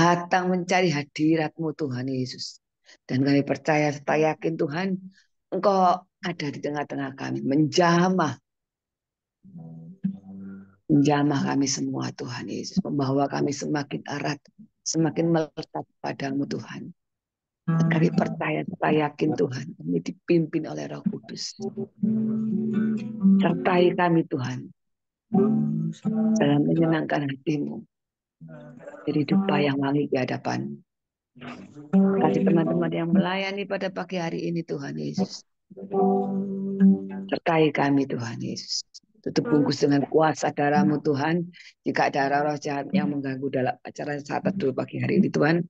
datang mencari hadirat-Mu Tuhan Yesus. Dan kami percaya serta yakin Tuhan, Engkau ada di tengah-tengah kami, menjamah kami semua Tuhan Yesus, membawa kami semakin erat, semakin melekat padamu Tuhan. Kami percaya serta yakin Tuhan, kami dipimpin oleh Roh Kudus. Sertai kami Tuhan, dalam menyenangkan hatimu, jadi dupa yang wangi di hadapan. Kasih teman-teman yang melayani pada pagi hari ini Tuhan Yesus. Sertai kami Tuhan Yesus. Tutup bungkus dengan kuasa darah-Mu Tuhan. Jika ada roh jahat yang mengganggu dalam acara saat teduh pagi hari ini Tuhan,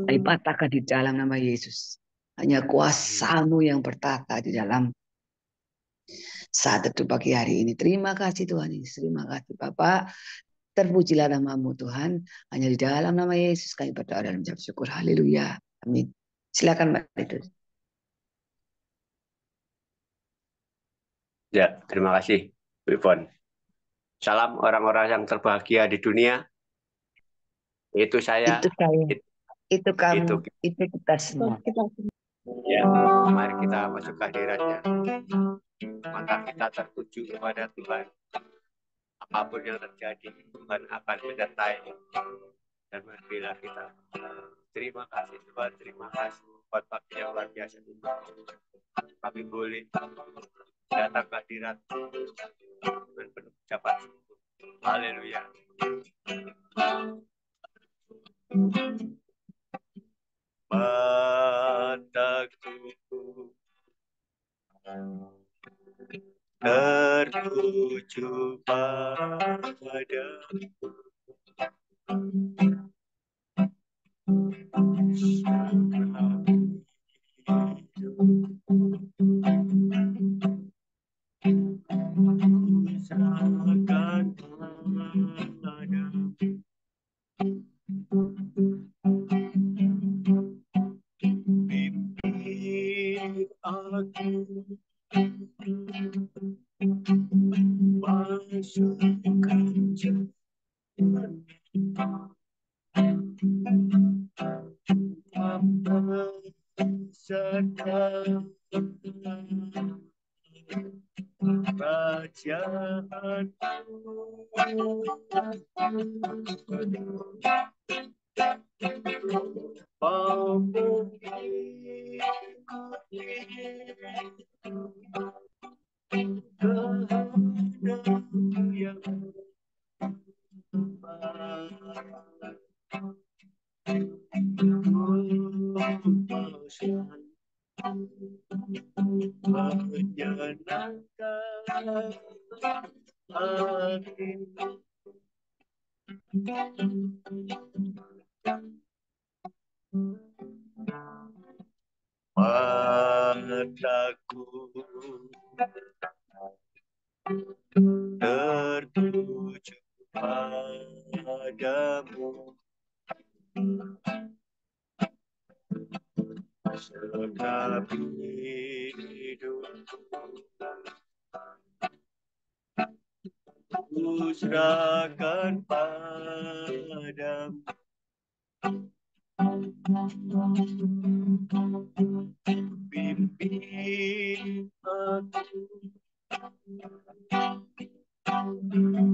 kami patahkan di dalam nama Yesus. Hanya kuasa-Mu yang bertata di dalam saat teduh pagi hari ini. Terima kasih Tuhan Yesus. Terima kasih Bapak. Terpujilah nama-Mu Tuhan. Hanya di dalam nama Yesus kami berdoa dan mengucap syukur. Haleluya. Amin. Silakan Mbak Titus. Ya, terima kasih, Bu Ivon. Salam orang-orang yang terbahagia di dunia. Itu saya. Itu saya. Itu kamu. Itu kita semua. Ya, mari kita masuk ke hadiratnya. Mata kita tertuju kepada Tuhan. Apapun yang terjadi, Tuhan akan menyertai dan membela kita. Terima kasih Tuhan, terima kasih buat pagi yang luar biasa ini. Kami boleh datang ke hadirat dengan penuh ucapan syukur. Haleluya. Mataku tertuju pada bimbing aku masuk ke jalan sekarang mataku tertuju padamu segenap hidupku ku serahkan padamu. Bimbing aku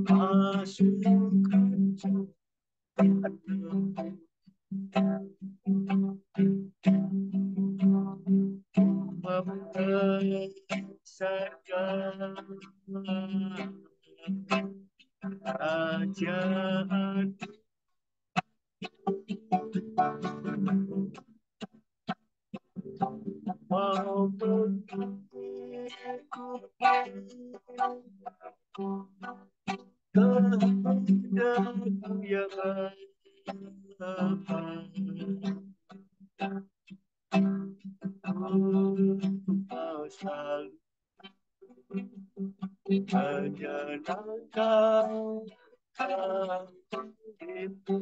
masuk ke kerajaan maupun kehendakmu yang apa kau selalu menyenangkan hatiku.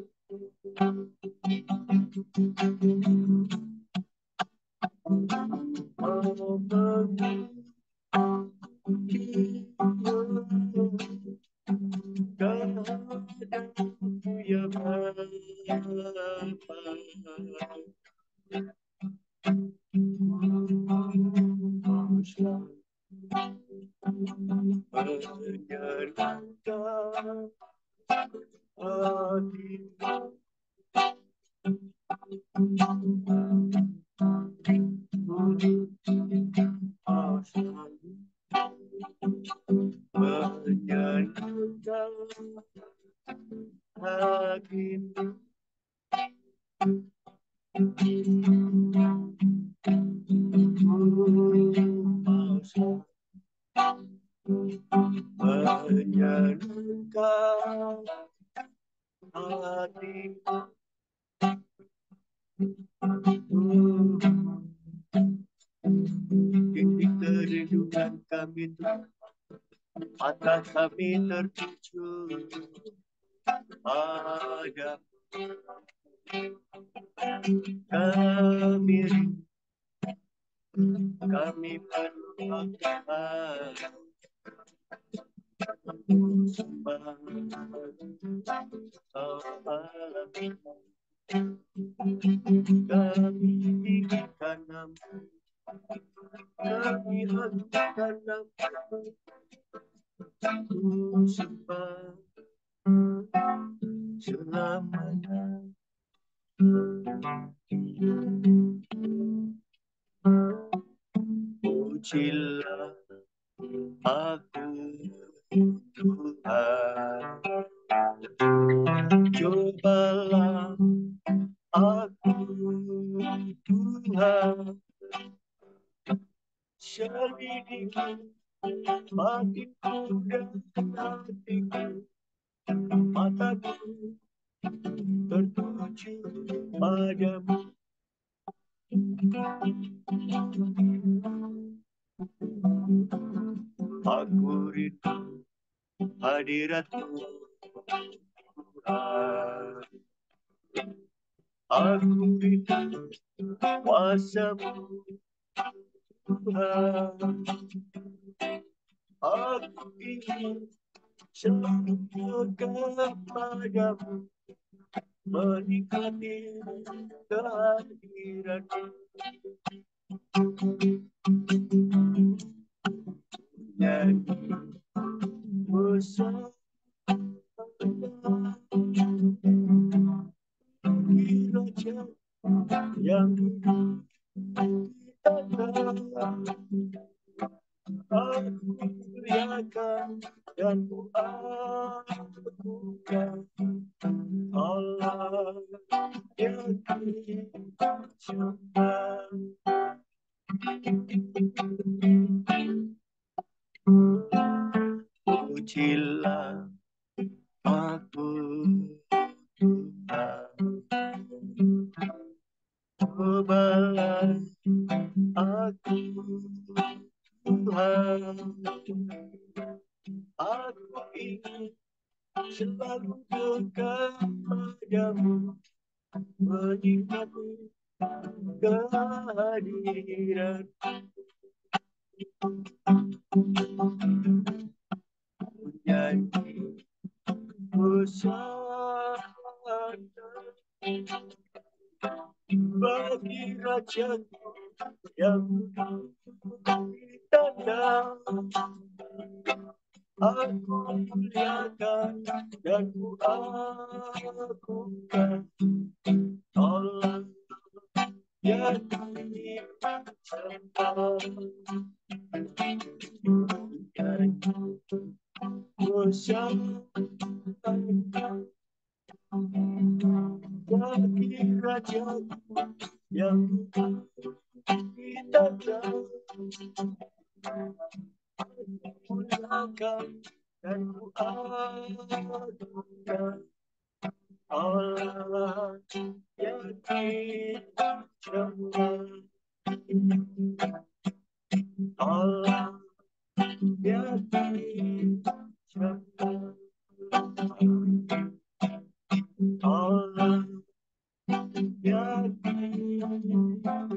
Kerinduan kami mata kami tertuju pada kami berdoa sembah kami tinggikan nama, kami hentikan nama, sembah selamanya. Pujilah aku Tuhan, cobalah aku Tuhan, selidiki batinku dan hatiku, mataku tertuju padamu. Aku rindu hadiratmu Tuhan, aku rindu kuasamu Tuhan, aku ingin selalu dekat padamu, menikmati kehadiranmu. Nyanyi bersama di raja yang duduk di tanah. Aku muliakan dan kuagungkan Allah yang disembah. Pujilah aku Tuhan, cobalah aku Tuhan, aku ingin selalu dekat padamu, menikmati kehadiran. Nyanyi bersama bagi raja yang di tanah. Aku muliakan dan kuagungkan Allah yang disembah. Bersama bagi raja yang di tanah. Muliakan dan kuagungkan Allah yang disembah. Allah yang disembah. Allah yang disembah.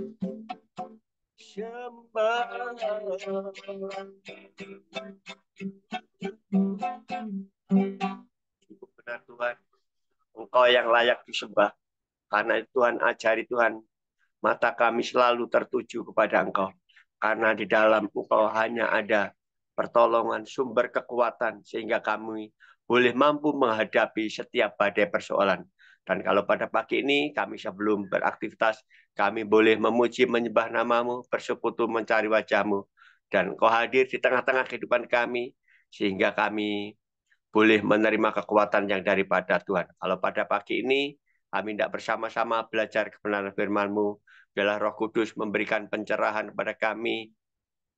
Benar Tuhan, Engkau Engkau yang layak disembah. Karena Tuhan ajari Tuhan, mata kami selalu tertuju kepada Engkau. Karena di dalam Engkau hanya ada pertolongan, sumber kekuatan, sehingga kami boleh mampu menghadapi setiap badai persoalan. Dan kalau pada pagi ini kami sebelum beraktivitas, kami boleh memuji, menyembah namamu, bersekutu mencari wajahmu. Dan Engkau hadir di tengah-tengah kehidupan kami, sehingga kami boleh menerima kekuatan yang daripada Tuhan. Kalau pada pagi ini kami tidak bersama-sama belajar kebenaran firman-Mu, biarlah Roh Kudus memberikan pencerahan kepada kami,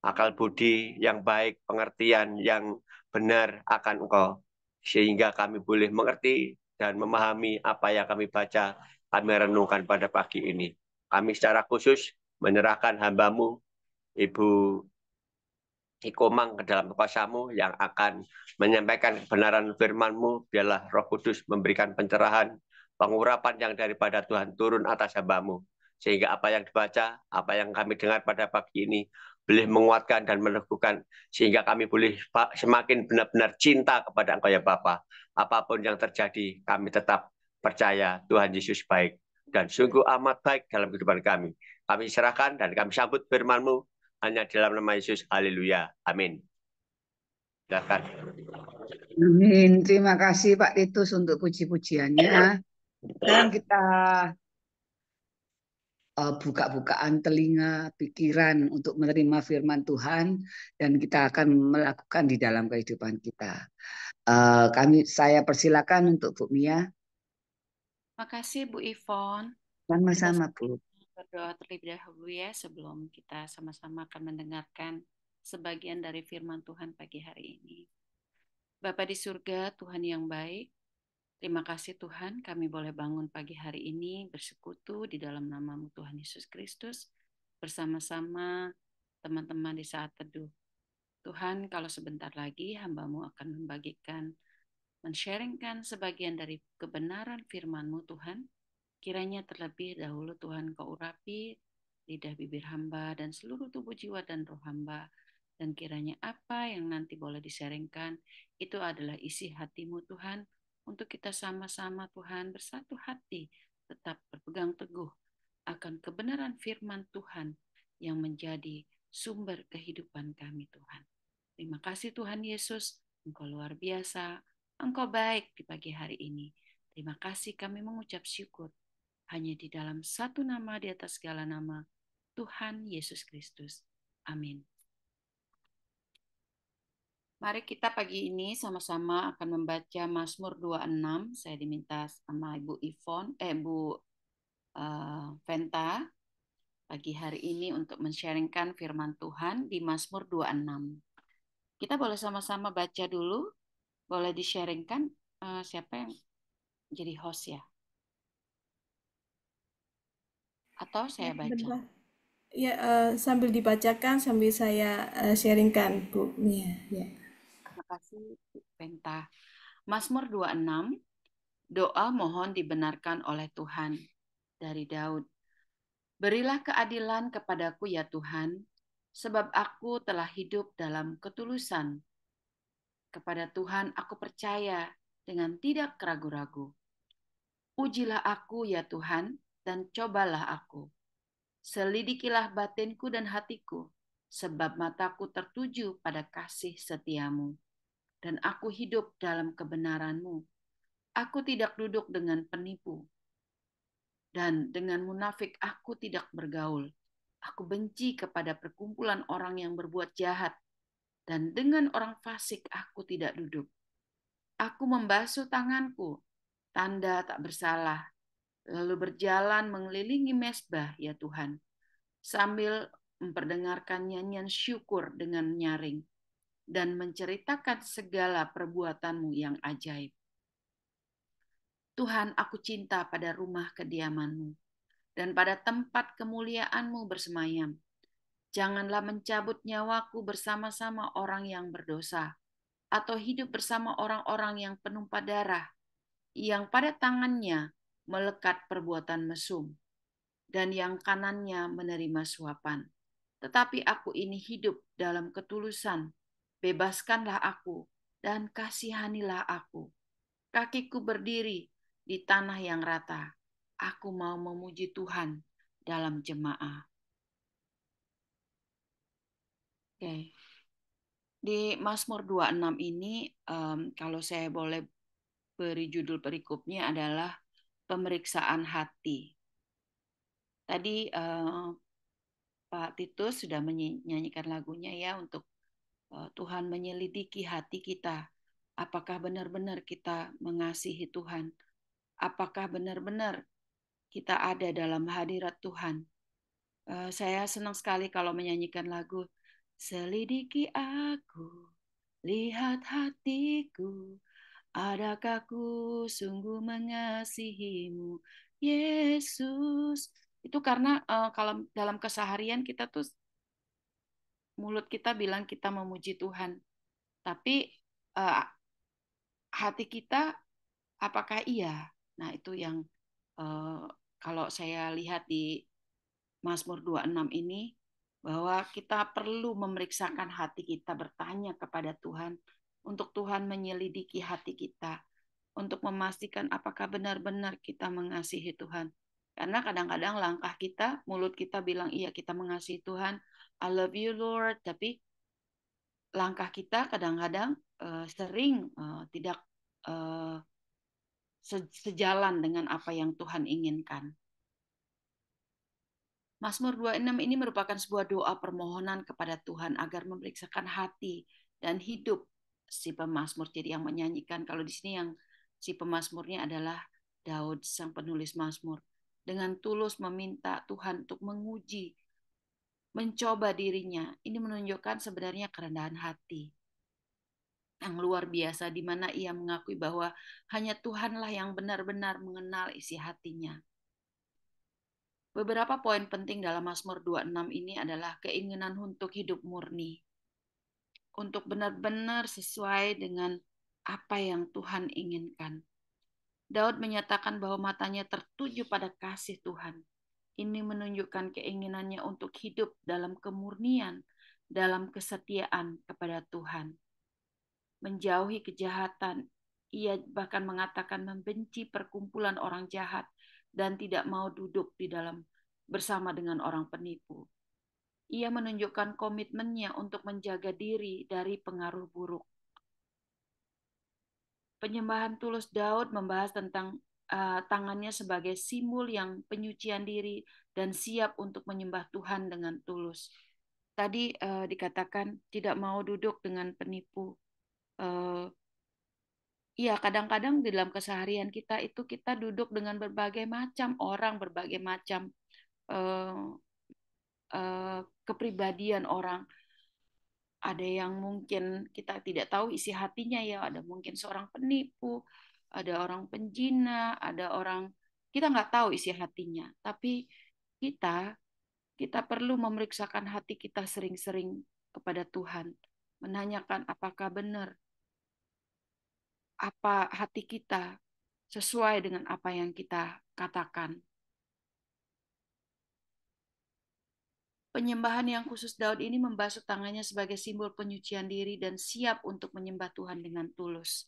akal budi yang baik, pengertian yang benar akan Engkau, sehingga kami boleh mengerti dan memahami apa yang kami baca, kami renungkan pada pagi ini. Kami secara khusus menyerahkan hamba-Mu, Ibu Ikomang, ke dalam kuasa-Mu yang akan menyampaikan kebenaran firman-Mu. Biarlah Roh Kudus memberikan pencerahan, pengurapan yang daripada Tuhan turun atas hamba-Mu. Sehingga apa yang dibaca, apa yang kami dengar pada pagi ini, boleh menguatkan dan meneguhkan. Sehingga kami boleh semakin benar-benar cinta kepada Engkau ya Bapa. Apapun yang terjadi, kami tetap percaya Tuhan Yesus baik. Dan sungguh amat baik dalam kehidupan kami. Kami serahkan dan kami sambut firman-Mu. Hanya dalam nama Yesus, haleluya, amin. Silakan. Amin. Terima kasih Pak Titus untuk puji-pujiannya. Sekarang kita buka-bukaan telinga, pikiran untuk menerima firman Tuhan, dan kita akan melakukan di dalam kehidupan kita. Saya persilakan untuk Bu Mia. Makasih Bu Ivon. Sama-sama Bu. Berdoa terlebih dahulu ya sebelum kita sama-sama akan mendengarkan sebagian dari firman Tuhan pagi hari ini. Bapa di surga, Tuhan yang baik, terima kasih Tuhan kami boleh bangun pagi hari ini bersekutu di dalam nama-Mu Tuhan Yesus Kristus bersama-sama teman-teman di saat teduh. Tuhan, kalau sebentar lagi hamba-Mu akan membagikan, men-sharingkan sebagian dari kebenaran firman-Mu Tuhan, kiranya terlebih dahulu Tuhan Kau urapi lidah bibir hamba dan seluruh tubuh jiwa dan roh hamba. Dan kiranya apa yang nanti boleh disaringkan itu adalah isi hati-Mu Tuhan, untuk kita sama-sama Tuhan bersatu hati tetap berpegang teguh akan kebenaran firman Tuhan yang menjadi sumber kehidupan kami Tuhan. Terima kasih Tuhan Yesus, Engkau luar biasa, Engkau baik di pagi hari ini. Terima kasih kami mengucap syukur hanya di dalam satu nama di atas segala nama, Tuhan Yesus Kristus. Amin. Mari kita pagi ini sama-sama akan membaca Mazmur 26. Saya diminta sama Ibu Ivon, Bu Venta pagi hari ini untuk men-sharingkan firman Tuhan di Mazmur 26. Kita boleh sama-sama baca dulu. Boleh di-sharingkan siapa yang jadi host ya? Atau saya baca? Bentar. Ya, sambil dibacakan, sambil saya sharingkan, Bu Mia. Ya. Terima kasih, Bu Venta. Mazmur 26, doa mohon dibenarkan oleh Tuhan, dari Daud. Berilah keadilan kepadaku ya Tuhan, sebab aku telah hidup dalam ketulusan. Kepada Tuhan aku percaya dengan tidak ragu-ragu. Ujilah aku ya Tuhan, dan cobalah aku. Selidikilah batinku dan hatiku, sebab mataku tertuju pada kasih setiamu. Dan aku hidup dalam kebenaran-Mu. Aku tidak duduk dengan penipu, dan dengan munafik aku tidak bergaul. Aku benci kepada perkumpulan orang yang berbuat jahat, dan dengan orang fasik aku tidak duduk. Aku membasuh tanganku, tanda tak bersalah, lalu berjalan mengelilingi mezbah ya Tuhan, sambil memperdengarkan nyanyian syukur dengan nyaring, dan menceritakan segala perbuatan-Mu yang ajaib. Tuhan, aku cinta pada rumah kediaman-Mu, dan pada tempat kemuliaan-Mu bersemayam. Janganlah mencabut nyawaku bersama-sama orang yang berdosa, atau hidup bersama orang-orang yang penumpah darah, yang pada tangannya melekat perbuatan mesum, dan yang kanannya menerima suapan. Tetapi aku ini hidup dalam ketulusan. Bebaskanlah aku, dan kasihanilah aku. Kakiku berdiri di tanah yang rata. Aku mau memuji Tuhan dalam jemaah. Oke. Di Mazmur 26 ini, kalau saya boleh beri judul perikopnya adalah pemeriksaan hati. Tadi Pak Titus sudah menyanyikan lagunya ya untuk Tuhan menyelidiki hati kita. Apakah benar-benar kita mengasihi Tuhan? Apakah benar-benar kita ada dalam hadirat Tuhan? Saya senang sekali kalau menyanyikan lagu Selidiki aku, lihat hatiku, adakah ku sungguh mengasihimu, Yesus. Itu karena kalau dalam keseharian kita tuh mulut kita bilang kita memuji Tuhan, tapi hati kita apakah iya? Nah, itu yang kalau saya lihat di Mazmur 26 ini, bahwa kita perlu memeriksakan hati kita, bertanya kepada Tuhan, untuk Tuhan menyelidiki hati kita, untuk memastikan apakah benar-benar kita mengasihi Tuhan. Karena kadang-kadang langkah kita, mulut kita bilang, iya kita mengasihi Tuhan, I love you Lord, tapi langkah kita kadang-kadang sering tidak sejalan dengan apa yang Tuhan inginkan. Mazmur 26 ini merupakan sebuah doa permohonan kepada Tuhan agar memeriksakan hati dan hidup si pemazmur. Jadi yang menyanyikan, kalau di sini yang si pemazmurnya adalah Daud, sang penulis mazmur. Dengan tulus meminta Tuhan untuk menguji, mencoba dirinya. Ini menunjukkan sebenarnya kerendahan hati yang luar biasa, di mana ia mengakui bahwa hanya Tuhanlah yang benar-benar mengenal isi hatinya. Beberapa poin penting dalam Mazmur 26 ini adalah keinginan untuk hidup murni, untuk benar-benar sesuai dengan apa yang Tuhan inginkan. Daud menyatakan bahwa matanya tertuju pada kasih Tuhan. Ini menunjukkan keinginannya untuk hidup dalam kemurnian, dalam kesetiaan kepada Tuhan. Menjauhi kejahatan, ia bahkan mengatakan membenci perkumpulan orang jahat dan tidak mau duduk di dalam bersama dengan orang penipu. Ia menunjukkan komitmennya untuk menjaga diri dari pengaruh buruk. Penyembahan tulus Daud membahas tentang tangannya sebagai simbol yang penyucian diri dan siap untuk menyembah Tuhan dengan tulus. Tadi dikatakan tidak mau duduk dengan penipu. Iya, kadang-kadang di dalam keseharian kita itu kita duduk dengan berbagai macam orang, berbagai macam kepribadian orang. Ada yang mungkin kita tidak tahu isi hatinya ya, ada mungkin seorang penipu, ada orang penjina, ada orang kita nggak tahu isi hatinya. Tapi kita perlu memeriksakan hati kita sering-sering kepada Tuhan, menanyakan apakah benar apa hati kita sesuai dengan apa yang kita katakan. Penyembahan yang khusus Daud ini membasuh tangannya sebagai simbol penyucian diri dan siap untuk menyembah Tuhan dengan tulus.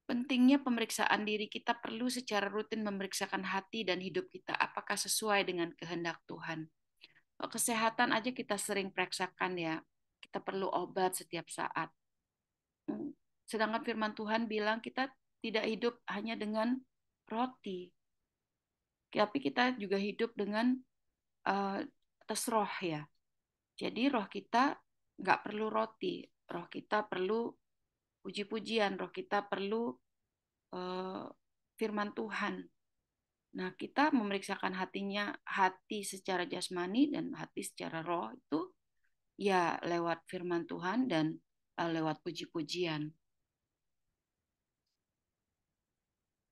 Pentingnya pemeriksaan diri, kita perlu secara rutin memeriksakan hati dan hidup kita apakah sesuai dengan kehendak Tuhan. Kesehatan aja kita sering periksakan ya, kita perlu obat setiap saat. Sedangkan firman Tuhan bilang kita tidak hidup hanya dengan roti, tapi kita juga hidup dengan atas roh ya. Jadi roh kita nggak perlu roti, roh kita perlu puji-pujian, roh kita perlu firman Tuhan. Nah, kita memeriksakan hati secara jasmani dan hati secara roh itu ya lewat firman Tuhan dan lewat puji-pujian.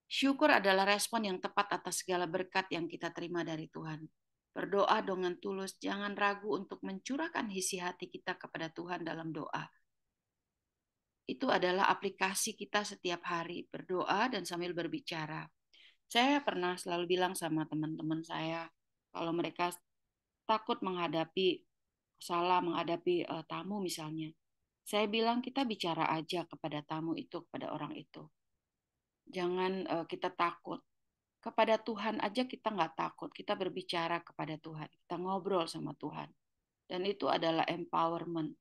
Syukur adalah respon yang tepat atas segala berkat yang kita terima dari Tuhan. Berdoa dengan tulus, jangan ragu untuk mencurahkan isi hati kita kepada Tuhan dalam doa. Itu adalah aplikasi kita setiap hari, berdoa dan sambil berbicara. Saya pernah selalu bilang sama teman-teman saya, kalau mereka takut menghadapi tamu misalnya, Saya bilang kita bicara aja kepada tamu itu, kepada orang itu. Jangan kita takut. Kepada Tuhan aja kita nggak takut. Kita berbicara kepada Tuhan. Kita ngobrol sama Tuhan. Dan itu adalah empowerment.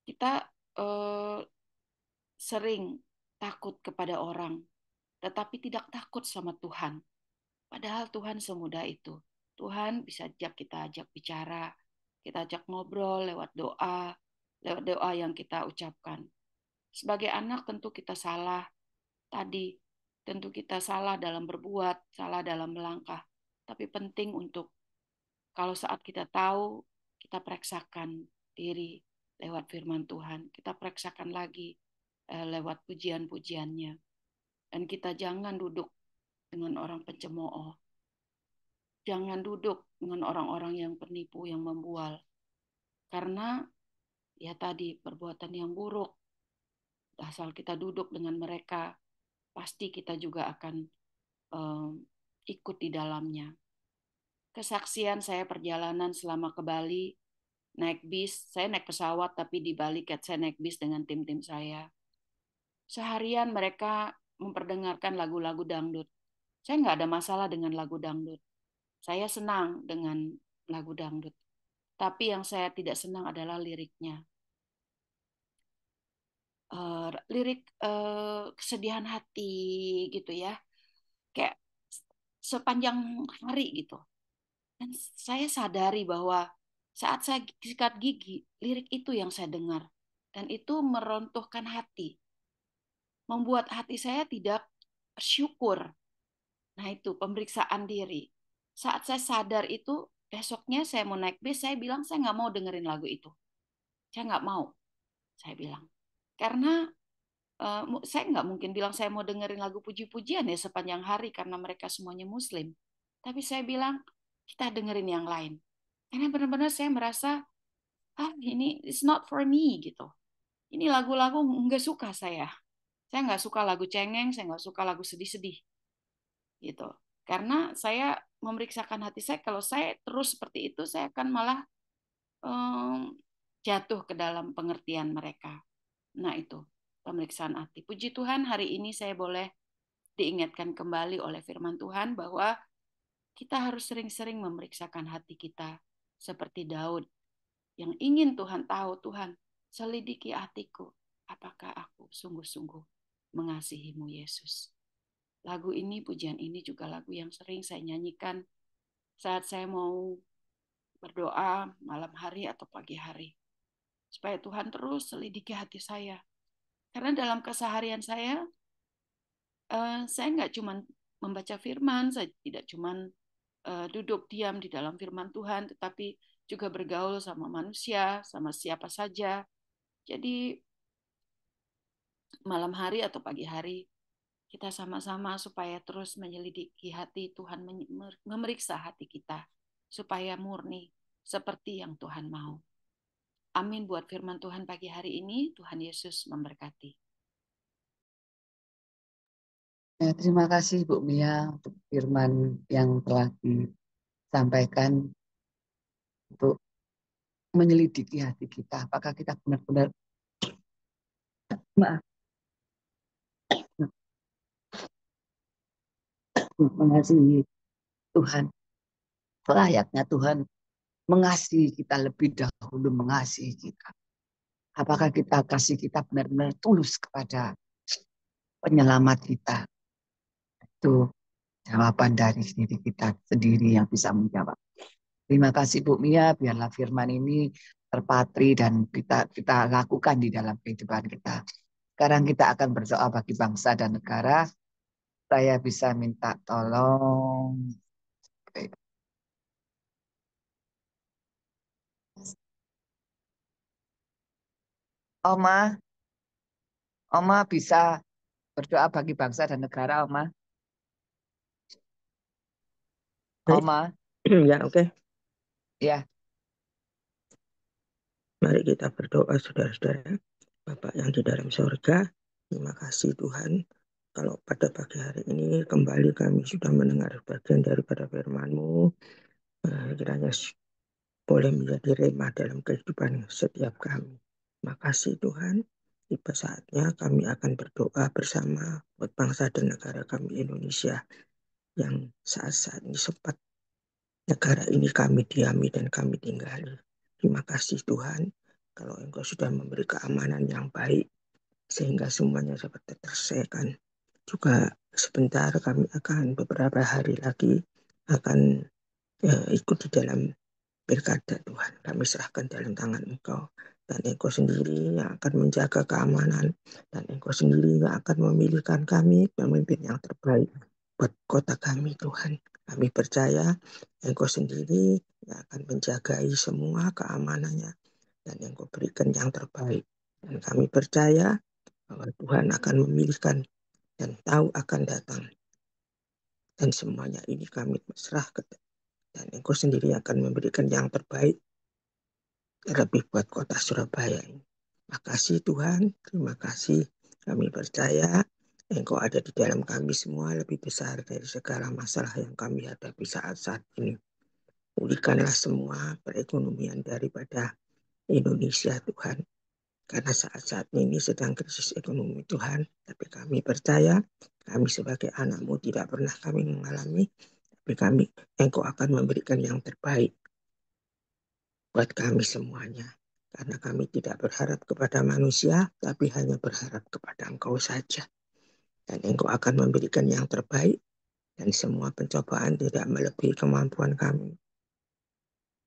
Kita sering takut kepada orang, tetapi tidak takut sama Tuhan. Padahal Tuhan semudah itu. Tuhan bisa kita ajak bicara, kita ajak ngobrol lewat doa yang kita ucapkan. Sebagai anak tentu kita salah tadi, tentu kita salah dalam berbuat, salah dalam melangkah. Tapi penting untuk kalau saat kita tahu, kita periksakan diri lewat firman Tuhan. Kita periksakan lagi lewat pujian-pujiannya. Dan kita jangan duduk dengan orang pencemooh. Jangan duduk dengan orang-orang yang penipu, yang membual. Karena ya tadi perbuatan yang buruk. Asal kita duduk dengan mereka, pasti kita juga akan ikut di dalamnya. Kesaksian saya perjalanan selama ke Bali, naik bis, saya naik pesawat tapi di Bali saya naik bis dengan tim-tim saya. Seharian mereka memperdengarkan lagu-lagu dangdut. Saya nggak ada masalah dengan lagu dangdut. Saya senang dengan lagu dangdut. Tapi yang saya tidak senang adalah liriknya. Lirik kesedihan hati gitu ya. Kayak sepanjang hari gitu. Dan saya sadari bahwa saat saya sikat gigi, lirik itu yang saya dengar. Dan itu meruntuhkan hati. Membuat hati saya tidak bersyukur. Nah itu pemeriksaan diri. Saat saya sadar itu, besoknya saya mau naik bis, saya bilang saya nggak mau dengerin lagu itu. Saya nggak mau, saya bilang. Karena saya nggak mungkin bilang saya mau dengerin lagu puji-pujian ya sepanjang hari karena mereka semuanya Muslim. Tapi saya bilang, kita dengerin yang lain. Karena benar-benar saya merasa, ini it's not for me gitu. Ini lagu-lagu nggak suka saya. Saya nggak suka lagu cengeng, saya nggak suka lagu sedih-sedih. Gitu. Karena saya memeriksakan hati saya, kalau saya terus seperti itu, saya akan malah jatuh ke dalam pengertian mereka. Nah itu, pemeriksaan hati. Puji Tuhan hari ini saya boleh diingatkan kembali oleh firman Tuhan bahwa kita harus sering-sering memeriksakan hati kita seperti Daud yang ingin Tuhan tahu, Tuhan selidiki hatiku, apakah aku sungguh-sungguh mengasihimu Yesus. Lagu ini, pujian ini juga lagu yang sering saya nyanyikan saat saya mau berdoa malam hari atau pagi hari. Supaya Tuhan terus selidiki hati saya. Karena dalam keseharian saya nggak cuma membaca firman, saya tidak cuma duduk diam di dalam firman Tuhan, tetapi juga bergaul sama manusia, sama siapa saja. Jadi malam hari atau pagi hari, kita sama-sama supaya terus menyelidiki hati Tuhan, memeriksa hati kita, supaya murni seperti yang Tuhan mau. Amin buat firman Tuhan pagi hari ini. Tuhan Yesus memberkati. Ya, terima kasih Bu Mia untuk firman yang telah disampaikan untuk menyelidiki hati kita. Apakah kita benar-benar mengasihi Tuhan. Layaknya Tuhan mengasihi kita lebih dahulu mengasihi kita. Apakah kasih kita benar-benar tulus kepada penyelamat kita? Itu jawaban dari diri kita sendiri yang bisa menjawab. Terima kasih Bu Mia, biarlah firman ini terpatri dan kita lakukan di dalam kehidupan kita. Sekarang kita akan berdoa bagi bangsa dan negara. Saya bisa minta tolong. Oma bisa berdoa bagi bangsa dan negara, Oma? Oma? Ya, oke. Ya. Mari kita berdoa, saudara-saudara. Bapak yang di dalam surga, terima kasih Tuhan. Kalau pada pagi hari ini kembali kami sudah mendengar bagian daripada firman-Mu, kiranya boleh menjadi remah dalam kehidupan setiap kami. Makasih Tuhan, tiba saatnya kami akan berdoa bersama buat bangsa dan negara kami Indonesia yang saat-saat ini sempat negara ini kami diami dan kami tinggali. Terima kasih Tuhan, kalau Engkau sudah memberi keamanan yang baik sehingga semuanya dapat terselesaikan. Juga sebentar kami akan beberapa hari lagi akan ikut di dalam pilkada Tuhan. Kami serahkan dalam tangan Engkau. Dan Engkau sendiri yang akan menjaga keamanan. Dan Engkau sendiri yang akan memilihkan kami pemimpin yang terbaik buat kota kami Tuhan. Kami percaya Engkau sendiri yang akan menjagai semua keamanannya. Dan Engkau berikan yang terbaik. Dan kami percaya bahwa Tuhan akan memilihkan dan tahu akan datang. Dan semuanya ini kami serahkan. Dan Engkau sendiri akan memberikan yang terbaik terlebih buat kota Surabaya ini. Makasih Tuhan, terima kasih. Kami percaya Engkau ada di dalam kami semua lebih besar dari segala masalah yang kami hadapi saat-saat ini. Pulihkanlah semua perekonomian daripada Indonesia Tuhan. Karena saat-saat ini sedang krisis ekonomi Tuhan. Tapi kami percaya kami sebagai anak-Mu tidak pernah kami mengalami. Tapi Engkau akan memberikan yang terbaik buat kami semuanya. Karena kami tidak berharap kepada manusia, tapi hanya berharap kepada Engkau saja. Dan Engkau akan memberikan yang terbaik, dan semua pencobaan tidak melebihi kemampuan kami.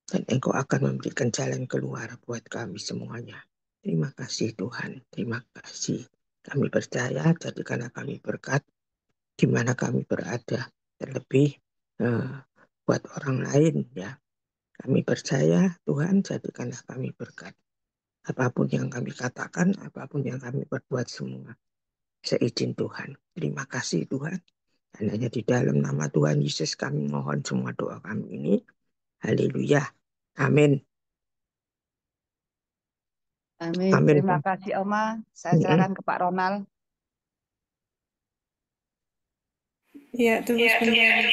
Dan Engkau akan memberikan jalan keluar buat kami semuanya. Terima kasih Tuhan, terima kasih. Kami percaya, jadikanlah kami berkat di mana kami berada. Terlebih buat orang lain ya. Kami percaya Tuhan, jadikanlah kami berkat. Apapun yang kami katakan, apapun yang kami perbuat semua. Seizin Tuhan. Terima kasih Tuhan. Dan hanya di dalam nama Tuhan Yesus kami mohon semua doa kami ini. Haleluya. Amin. Amin. Amin. Terima kasih Oma. Saya serahkan ke Pak Ronald. Ya, tunggu sebentar.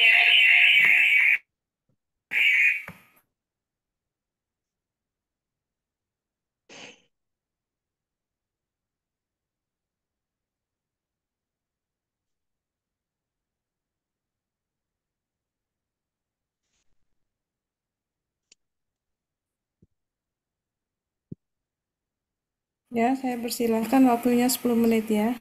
Ya, saya persilahkan waktunya 10 menit ya.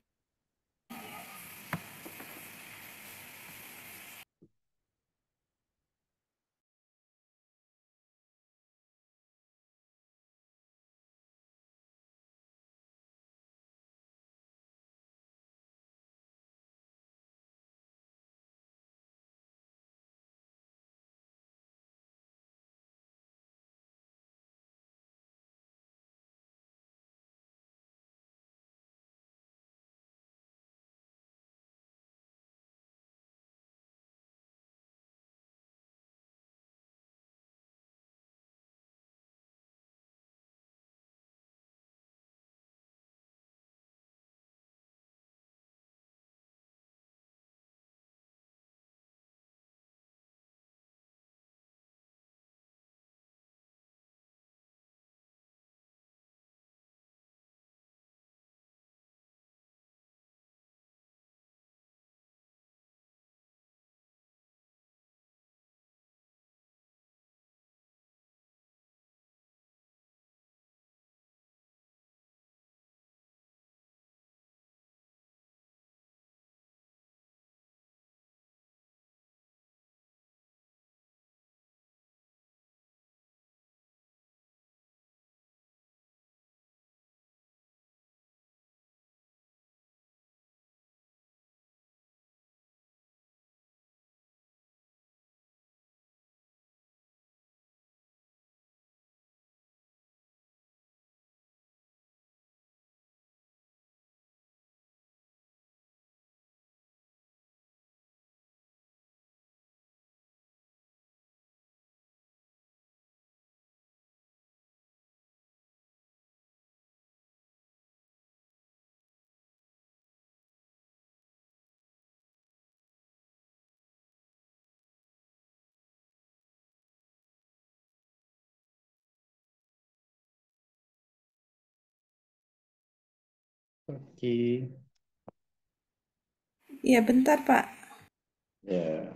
Oke. Iya, bentar, Pak. Ya.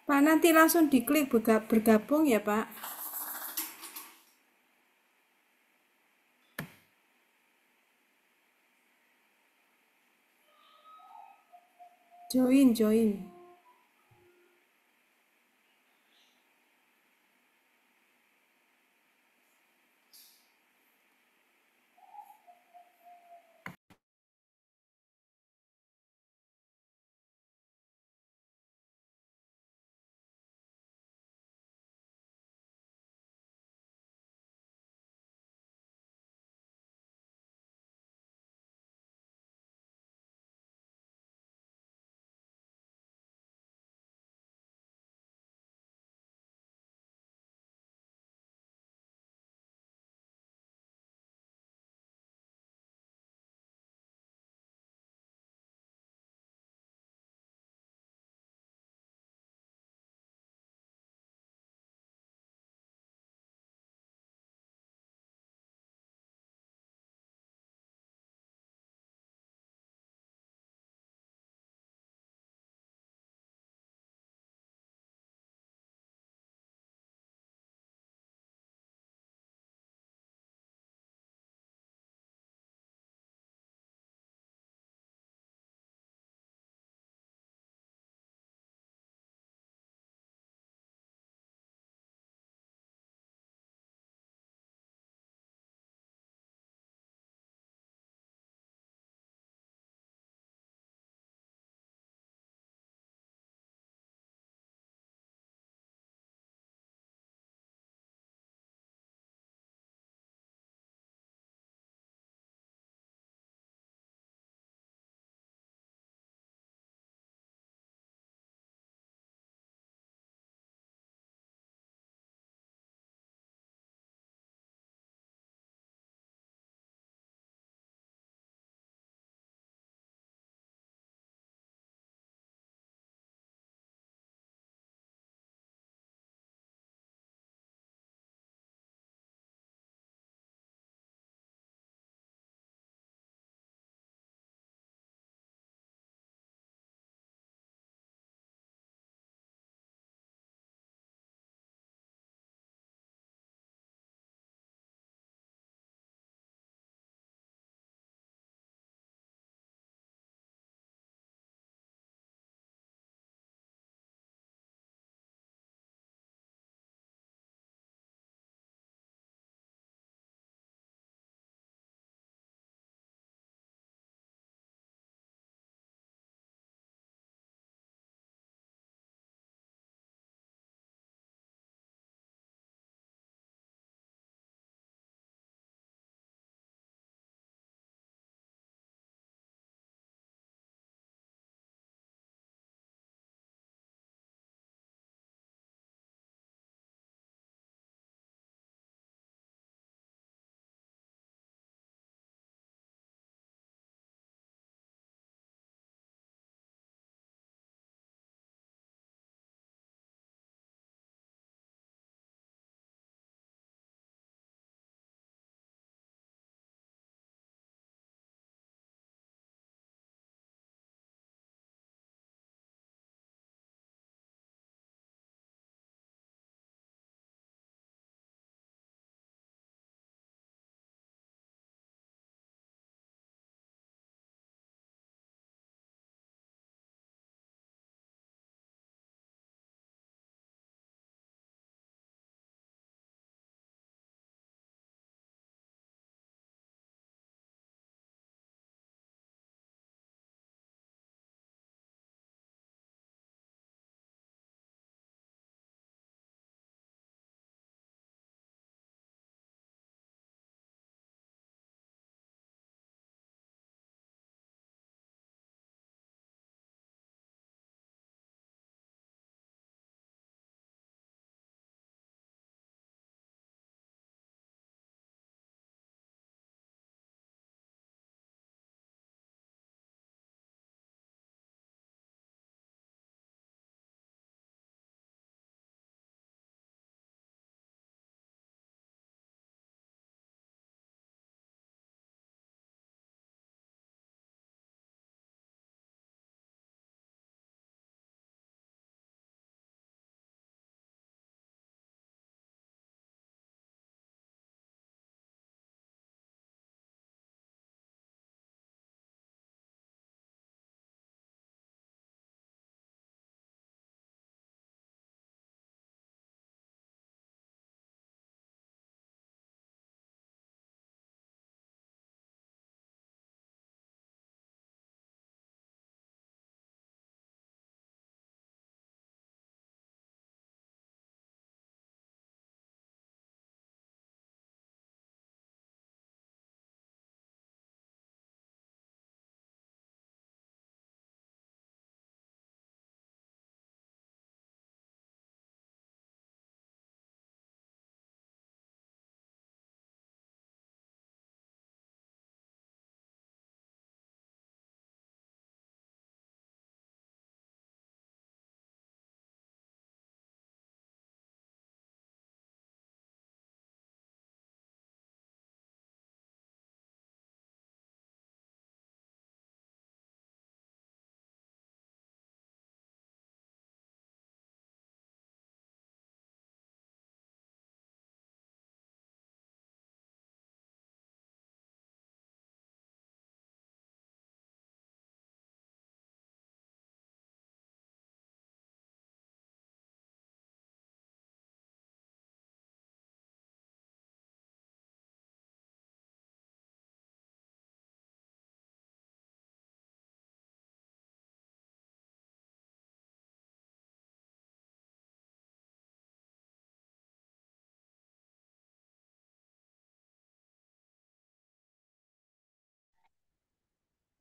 Pak, nanti langsung diklik bergabung ya, Pak. Join.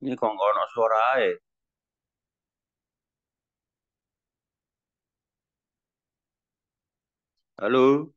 Ini kok nggak ono suara ae. Halo.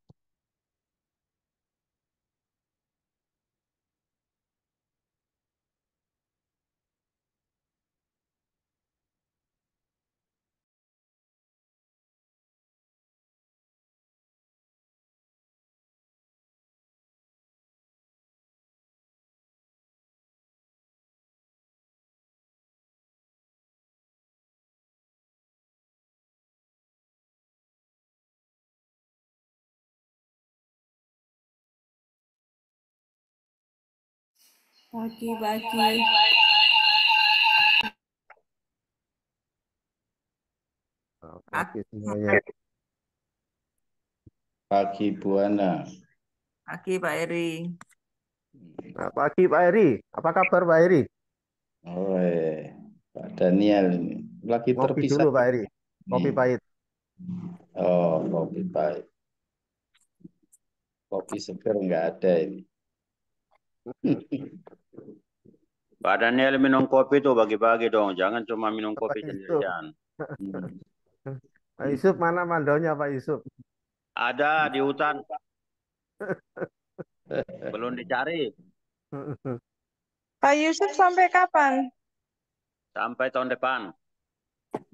Pagi-pagi. Pagi semuanya. Pagi Buana. Pagi Pak Eri. Nah, pagi Pak Eri. Apa kabar Pak Eri? Oh, Pak Daniel ini lagi Ngopi terpisah dulu Pak Eri. Kopi nih. pahit. Oh, kopi pahit. Kopi seger nggak ada ini. Pak Daniel minum kopi tuh bagi-bagi dong. Jangan cuma minum kopi Pak Yusuf. sendirian. Pak Yusuf mana mandaunya Pak Yusuf? Ada di hutan. Belum dicari. Pak Yusuf sampai kapan? Sampai tahun depan.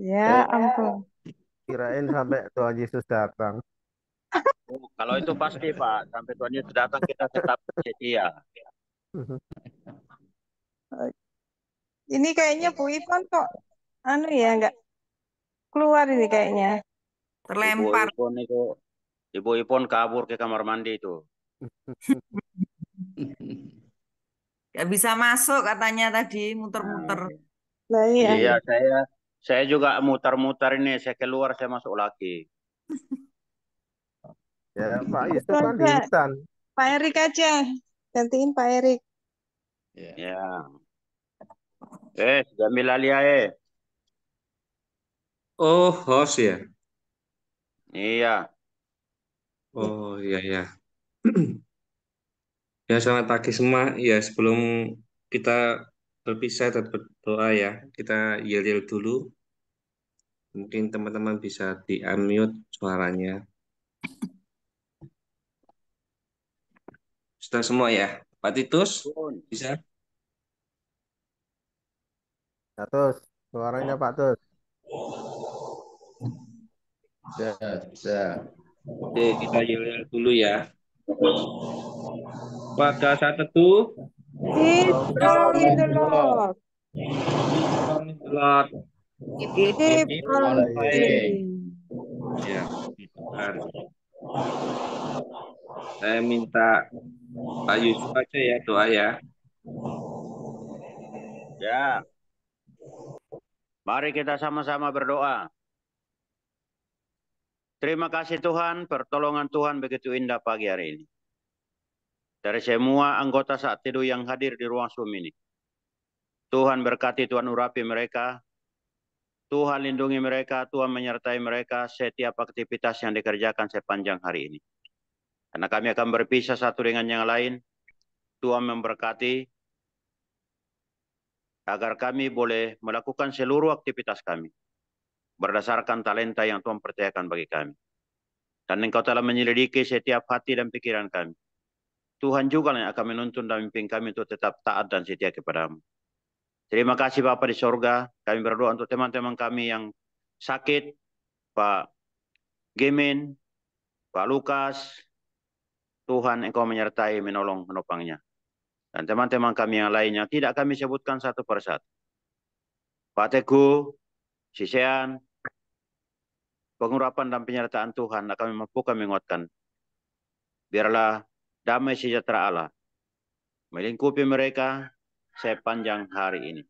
Ya ampun. Kirain sampai Tuhan Yesus datang. Oh, kalau itu pasti Pak. Sampai Tuhan Yesus datang kita tetap setia. Ini kayaknya Bu Ipon kok anu ya nggak keluar ini kayaknya. Terlempar. Ibu Ipon kabur ke kamar mandi itu. Gak bisa masuk katanya tadi muter-muter. Nah, Iya, saya juga muter-muter ini. Saya keluar, saya masuk lagi. Ya Pak Yusuf kan di hutan. Pak Erik aja, gantiin Pak Erik. Ya. Jamil Alia Oh, host ya? Iya. Oh, iya, ya. Ya, selamat pagi semua. Ya, sebelum kita berpisah dan berdoa ya, kita yel-yel dulu. Mungkin teman-teman bisa di-unmute suaranya. Sudah semua ya? Pak Titus, bisa? Ya, Tus, suaranya Pak Tus. Bisa. Oke, kita yel-yel dulu ya. Pada saat itu, Keep on in the Lord. Lord, Keep on praying. ya, Tuhan. Saya minta Pak Yusuf aja ya doa ya. Ya. Mari kita sama-sama berdoa. Terima kasih Tuhan, pertolongan Tuhan begitu indah pagi hari ini. Dari semua anggota saat teduh yang hadir di ruang Zoom ini. Tuhan berkati, Tuhan urapi mereka. Tuhan lindungi mereka, Tuhan menyertai mereka setiap aktivitas yang dikerjakan sepanjang hari ini. Karena kami akan berpisah satu dengan yang lain. Tuhan memberkati agar kami boleh melakukan seluruh aktivitas kami berdasarkan talenta yang Tuhan percayakan bagi kami. Dan Engkau telah menyelidiki setiap hati dan pikiran kami. Tuhan juga yang akan menuntun dan memimpin kami untuk tetap taat dan setia kepadamu. Terima kasih Bapa di sorga. Kami berdoa untuk teman-teman kami yang sakit, Pak Gemin, Pak Lukas. Tuhan Engkau menyertai, menolong, menopangnya. Dan teman-teman kami yang lainnya tidak kami sebutkan satu persatu. Pak Teguh, Sisean, pengurapan dan penyertaan Tuhan akan memampukan menguatkan. Biarlah damai sejahtera Allah melingkupi mereka sepanjang hari ini.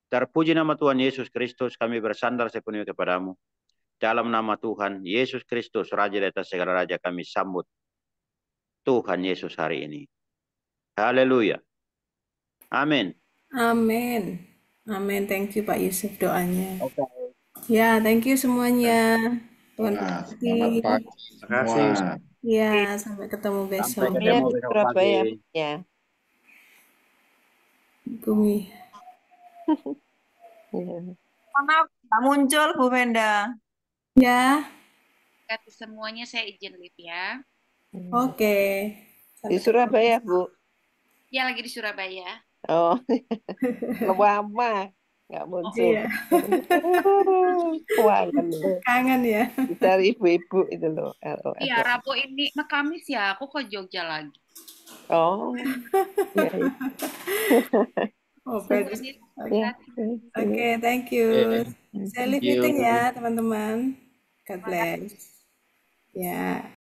Terpuji nama Tuhan Yesus Kristus, kami bersandar sepenuhnya kepadamu. Dalam nama Tuhan Yesus Kristus, Raja di atas segala raja, kami sambut Tuhan Yesus hari ini. Haleluya. Amin. Amin. Amin. Thank you Pak Yusuf doanya. Ya, thank you semuanya. Tuhan berkati. Selamat pagi semua. Ya, sampai ketemu besok. Sampai ketemu besok pagi. Ya. Bumi. Iya. Maaf, nggak muncul Bu Venda. Ya, Kata semuanya saya izin live ya. oke. Di Surabaya, Bu. Ya lagi di Surabaya. Oh, lama nggak muncul. Iya. Kangen loh. Kangen ya. Dicari ibu-ibu itu loh. Iya, Rabu ini Kamis ya, aku ke Jogja lagi. Oh, iya. Oke, Ya, oke, thank you. Saya live meeting ya, teman-teman. God bless. Ya.